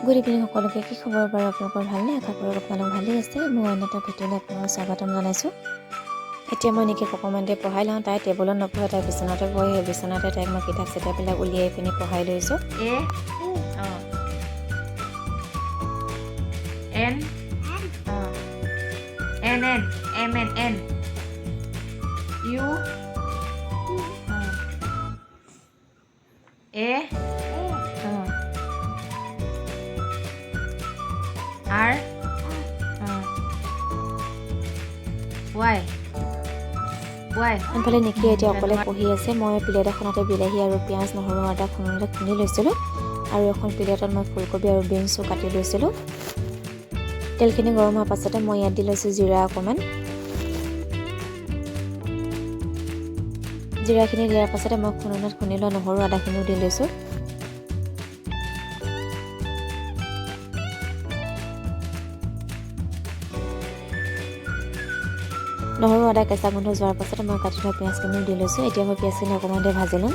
Good evening সকলোকে। কি খবৰ বাৰু আপোনালোকৰ? ভালনে? আশা কৰোঁ আপোনালোক ভালেই আছে। মই অন্য এটা ভিডিঅ'লৈ আপোনালোকক স্বাগতম জনাইছোঁ। এতিয়া মই নিকিক অকণমান দেৰি পঢ়াই লওঁ। তাই টেবুলত নপঢ়ে, তাই বিচনাতে পঢ়ে। সেই বিচনাতে তাইক মই কিতাপ চিতাপবিলাক উলিয়াই পিনি পঢ়াই লৈছোঁ। N N N M N N U A R Y Y আনফালে নিকি এতিয়া অকলে পঢ়ি আছে। মই প্লেট এখনতে বিলাহী আৰু পিঁয়াজ, নহৰু, আদা খুন্দি লৈছিলোঁ আৰু এখন প্লেটত মই ফুলকবি আৰু বিনছো কাটি লৈছিলোঁ। তেলখিনি গৰম হোৱাৰ পাছতে মই ইয়াত দি লৈছোঁ জিৰা অকণমান। জিৰাখিনি দিয়াৰ পাছতে মই খুন্দি লোৱা নহৰু আদাখিনিও দি লৈছোঁ। নহৰু আদা কেঁচা গোন্ধ যোৱাৰ পাছতে মই কাটি থোৱা পিঁয়াজখিনিও দি লৈছোঁ। এতিয়া মই পিঁয়াজখিনি অকণমান দেৰি ভাজি ল'ম।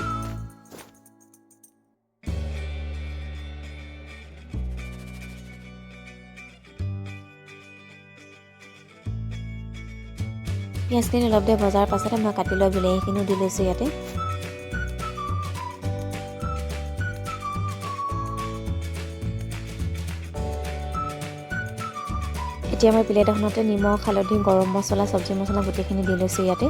পিঁয়াজখিনি অলপ দেৰি ভজাৰ পাছতে মই কাটি লোৱা বিলাহীখিনিও দি লৈছোঁ ইয়াতে। এতিয়া মই প্লেট এখনতে নিমখ, হালধি, গৰম মছলা, চব্জি মছলা গোটেইখিনি দি লৈছোঁ ইয়াতে।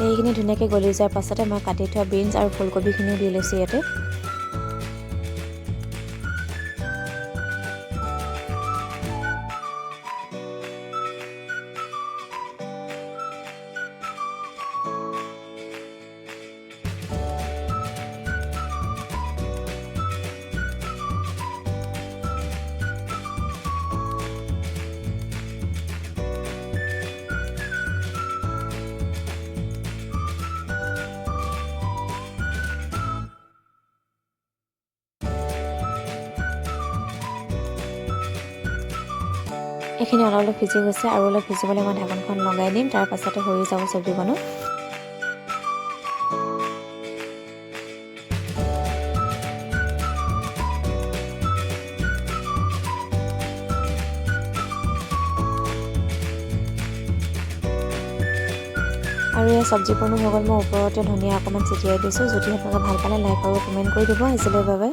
এইখিনি ধুনীয়াকৈ গলি যোৱাৰ পাছতে মই কাটি থোৱা বিনছ আৰু ফুলকবিখিনিও দি লৈছোঁ ইয়াতে। এইখিনি অলপ সিজি গৈছে আৰু অলপ সিজিবলৈ মই ঢাকনখন লগাই দিম। তাৰ পাছতে হৈ যাব চব্জিকণো। আৰু এই চব্জিকণো হৈ গ'ল। মই ওপৰতে ধনিয়া অকণমান ছটিয়াই দিছোঁ। যদি আপোনালোকে ভাল পালে লাইক আৰু কমেণ্ট কৰি দিব। আজিলৈ বাবে